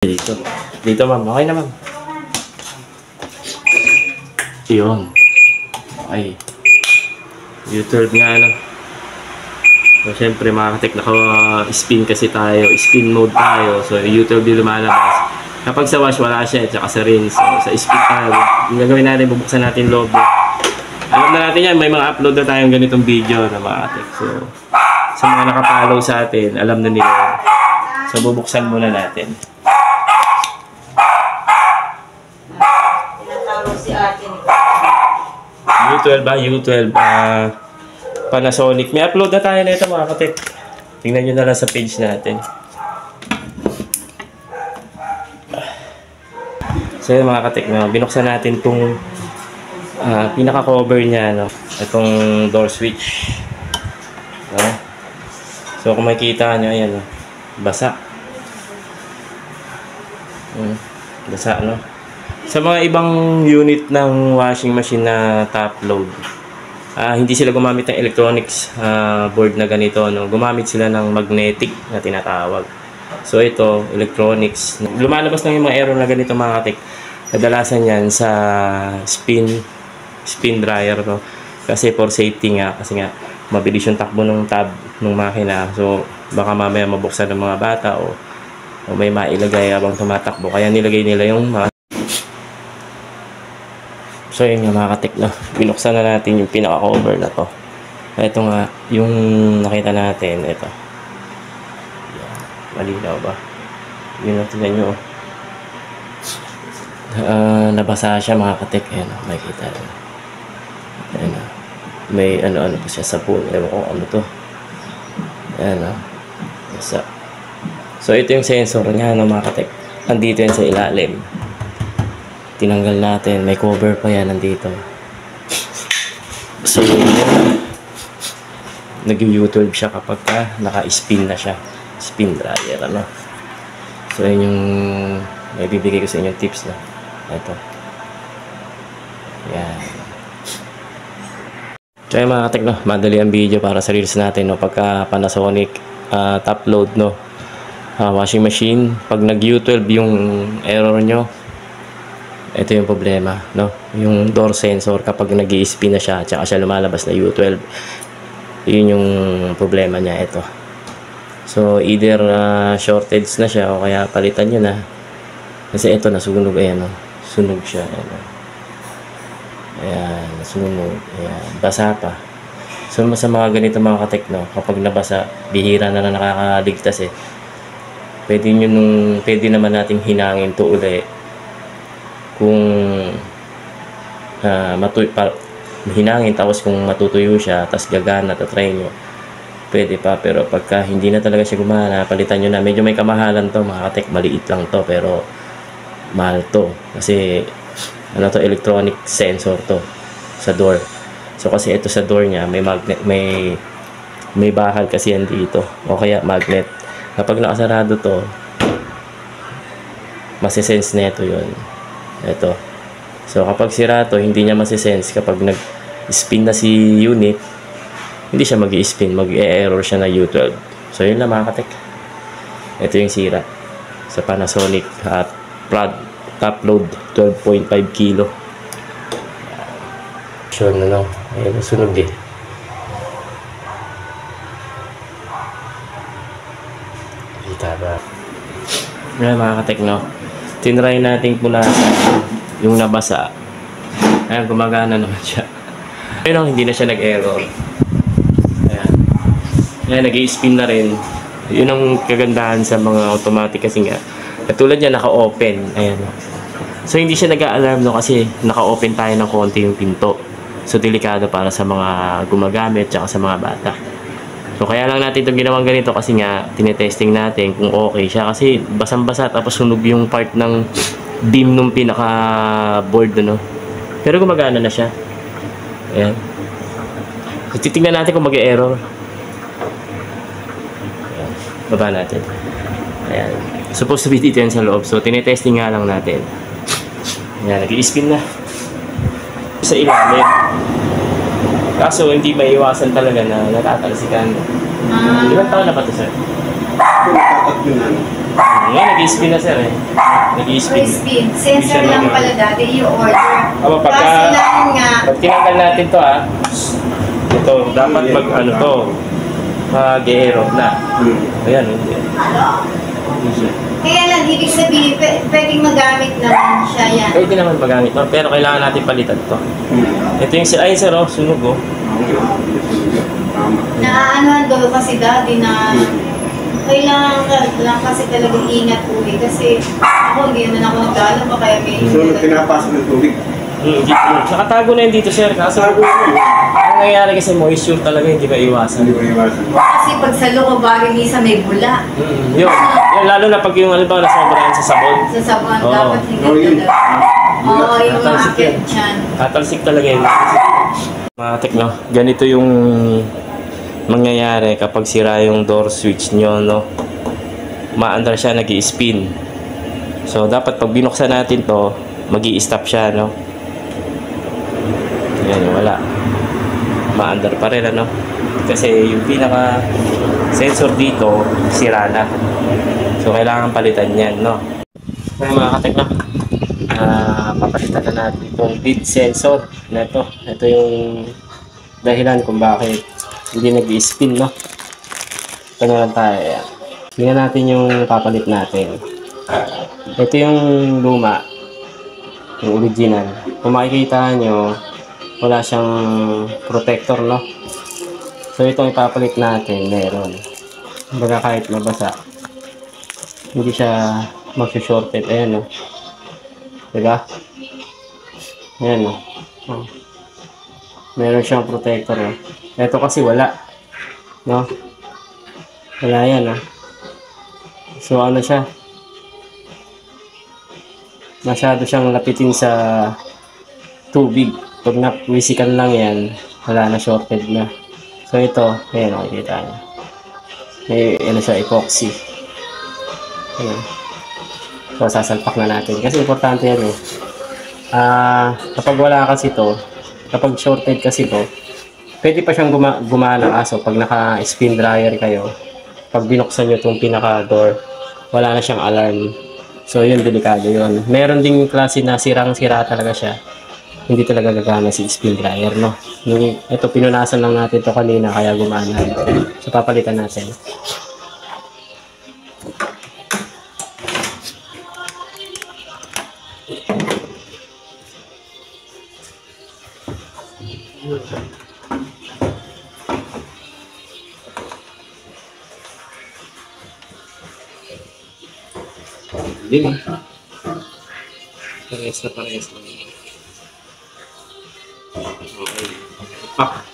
Dito. Dito, ma'am. Okay na, ma'am. Yun. Okay. U-12 nga, ano. So, syempre, mga katek, naka-spin kasi tayo. Spin mode tayo. So, U-12 din lumalabas. Kapag sa wash, wala siya. Tsaka sa rinse. So, sa spin tayo. Yung gagawin natin, bubuksan natin loob. Alam na natin yan. May mga upload na tayong ganitong video na mga katek. So, sa mga nakapollow sa atin, alam na nila. So, bubuksan muna natin. U12 ba? U12 Panasonic. May upload na tayo na ito mga katek. Tingnan nyo na lang sa page natin. So yun mga katek, binuksan natin itong pinaka-cover niya, no? Itong door switch. No? So kung makikita nyo, ayan, no? Basa. Basa, no? Sa mga ibang unit ng washing machine na top load, hindi sila gumamit ng electronics board na ganito, no? Gumamit sila ng magnetic na tinatawag. So ito, electronics. Lumalabas lang yung mga error na ganito mga katik. Kadalasan yan sa spin dryer, no? Kasi for safety nga, kasi nga mabilis yung takbo ng tab ng makina. So baka mamaya mabuksan ng mga bata o may mailagay habang tumatakbo. Kaya nilagay nila yung mga. So yun nga mga katik, no? Binuksan na natin yung pinaka-cover na to. Ito nga, yung nakita natin, ito. Malinaw ba? Yun na, tingnan nyo. Nabasa siya mga katik. Ayan, makikita. Ayan, may ano-ano pa siya, sabon. Ewan ko ano to. Ayan, basa. So ito yung sensor niya, no, mga katik. Nandito yan sa ilalim. Tinanggal natin, may cover pa yan nandito. So nag-U12 siya kapag naka-spin na siya, spin dryer, ano. So yun yung may bibigay ko sa inyo tips na ito. Yan. So yun mga katek, no, madali ang video para sa reels natin, no, pagka Panasonic top load, no, washing machine, pag nag-U12 yung error nyo, ito yung problema, no? Yung door sensor kapag nag-i-spin na siya, tsaka siya lumalabas na U12. Yun yung problema niya, ito. So either shortage na siya o kaya palitan nyo na. Kasi ito nasunog, ayan, no? Sunog siya, ayan. Ayan, nasunog, ayan. Basa pa. So sa mga ganito mga katek, no, kapag nabasa, bihira na nakakaligtas eh. Pwede naman nating hinangin to uli. Kung hinangin tapos kung matutuyo siya tapos gagana, tatry nyo, pwede pa. Pero pagka hindi na talaga siya gumana, palitan nyo na. Medyo may kamahalan to mga katek, maliit lang to pero mahal to kasi ano to, electronic sensor to sa door. So kasi ito sa door nya may magnet, may bakal kasi yan dito o kaya magnet. Kapag nakasarado to, masisense na ito yun. Ito. So kapag sira to, hindi niya masisense. Kapag nag-spin na si unit, hindi siya mag-i-spin, mag-e-error siya na U12. So yun lang mga katek. Ito yung sira sa Panasonic top load 12.5 kilo. Sure na, no? Ayan, nasunog eh. Kita ba? Ayan mga katek, no? Tinry natin punasan yung nabasa. Ayan, gumagana naman siya. Pero hindi na siya nag-error. Ayan. Ayan, nag-i-spin na rin. Yun ang kagandahan sa mga automatic kasi nga. Katulad niya, naka-open. Ayan. So, hindi siya nag-a-alarm, no, kasi naka-open tayo ng konti yung pinto. So, delikado para sa mga gumagamit tsaka sa mga bata. So, kaya lang natin itong ginawang ganito kasi nga, tinetesting natin kung okay siya. Kasi basang-basa tapos sunog yung part ng beam nung pinaka-board, no? Pero gumagana na siya. Ayan. So, titignan natin kung mag-e-error. Ayan. Baba natin. Ayan. Supposed to be dito yan sa loob. So, tinetesting nga lang natin. Ayan, nag-i-spin na. Sa ilalim. Kaso hindi maiiwasan talaga na natatalsikan. Ilang taon na ba ito, sir? Natatat yun, ano? Ngayon, nag-i-spin na sir eh. Nag-i-spin. Spin. Sensor lang pala dati yung order. Aba, Kaso lang nga, pag tinanggal natin to ito, dapat mag-ano to, mag-aerob na. Ayan, hindi. kaya lang, ibig sabihin, pwedeng magamit naman siya yan. Pwede naman magamit to, pero kailangan natin palitan to. Ito yung ayun sir, sunog oh. Naaanuhan daw kasi dati na kailangan ka lang kasi talagang ingat uwi. Kasi ako, hindi naman ako nagdalo pa kaya may... So, pinapasok ng tubig. Dito. Nakatago na yun dito sir, kaso ang nangyayari kasi moisture talaga, hindi ba iwasan? Hindi ko iwasan. Kasi pag sa loob, bagay minsan may bula. Yun, lalo na pag yung ba nasobrahan sa sabon. Sa sabon, Oo. dapat hindi talaga. Oo, yung market dyan. Tatalsik talaga yun. Mga tekno, ganito yung mangyayari kapag sira yung door switch nyo, no? Maandar siya, nag-i-spin. So, dapat pag binuksan natin to, mag-i-stop siya, no? Yan, wala. Maandar pa rin, ano? Kasi yung pinaka sensor dito, sira na. So, kailangan palitan yan, no? Kaya mga katekno, papalitan na natin itong lead sensor na ito. Ito yung dahilan kung bakit hindi nag-i-spin, no? Ito na lang tayo. Ayan. Tingnan natin yung papalit natin. Ito yung luma, yung original. Kung makikita nyo, wala siyang protector, no? So itong ipapalit natin, meron. Baga kahit mabasa, hindi siya mag-shorted. Ayan, no? Diba? Ayan, no? Oh. Meron siyang protector, no? Ito kasi wala, no? Wala yan, no? So ano siya, masyado siyang lapitin sa tubig. Pag napwisikan lang yan, wala na, shorted na. So ito, ayan, makikita nyo. May ano siya, epoxy. Ayan. So sasalpak na natin. Kasi importante yan eh. Kapag wala kasi to, kapag shorted kasi to, pwede pa siyang gumana. Kaso pag naka-spin dryer kayo, pag binuksan nyo itong pinaka-door, wala na siyang alarm. So yun, delikado yun. Meron ding klase na sirang-sira talaga siya. Hindi talaga gagana si spin dryer, no? Ito, pinunasan lang natin to kanina, kaya gumana. So papalitan natin. Hindi. Parehas na. Okay. Pak.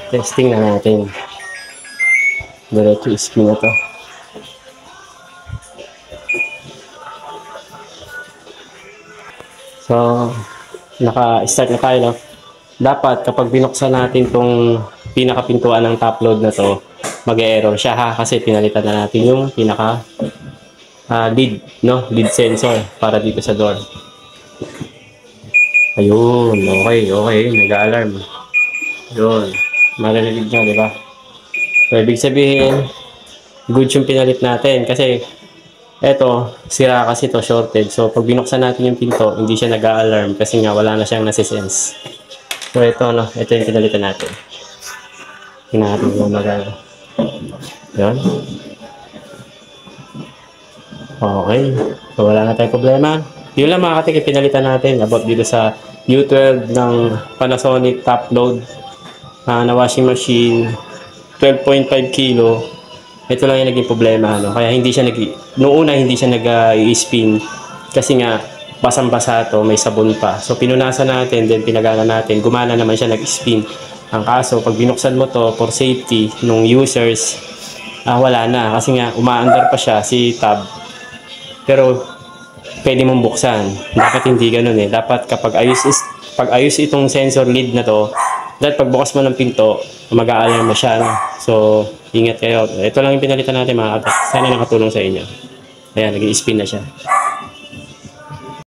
Testing na natin. Diretso spin na to. So, naka-start na tayo, no? Dapat kapag binuksan natin tong pinakapintuan ng top load na to, mag-error siya, ha? Kasi pinalitan na natin yung pinaka lead, no? Lead sensor para dito sa door. Ayun, okay, nag-alarm. Yun, maririnig nyo, di ba? So, ibig sabihin, good yung pinalit natin kasi eto, sira kasi to, shorted. So, pag binuksan natin yung pinto, hindi siya nag-a-alarm kasi nga wala na siyang nasisense. So, ito, no? Ito yung pinalitan natin. Tingnan natin kung magana. Yun. Okay. So, wala na tayong problema. Yun lang mga katik, pinalitan natin about dito sa U12 ng Panasonic top load na washing machine, 12.5 kilo. Ito lang yung naging problema, ano. Kaya hindi siya noong una hindi siya nag-spin kasi nga basang-basa to, may sabon pa. So pinunasan natin, then pinagana natin, gumana naman siya nag-spin. Ang kaso, pag binuksan mo to for safety nung users, wala na kasi nga umaandar pa siya si tab. Pero pwede mong buksan. Dapat hindi ganoon eh. Dapat pag ayos itong sensor lead na to, dapat pagbukas mo ng pinto, mag-a-alarm na siya. No? So, ingat kayo. Ito lang yung pinalitan natin mga katak. Sana nakatulong sa inyo. Ayan, nag-i-spin na siya.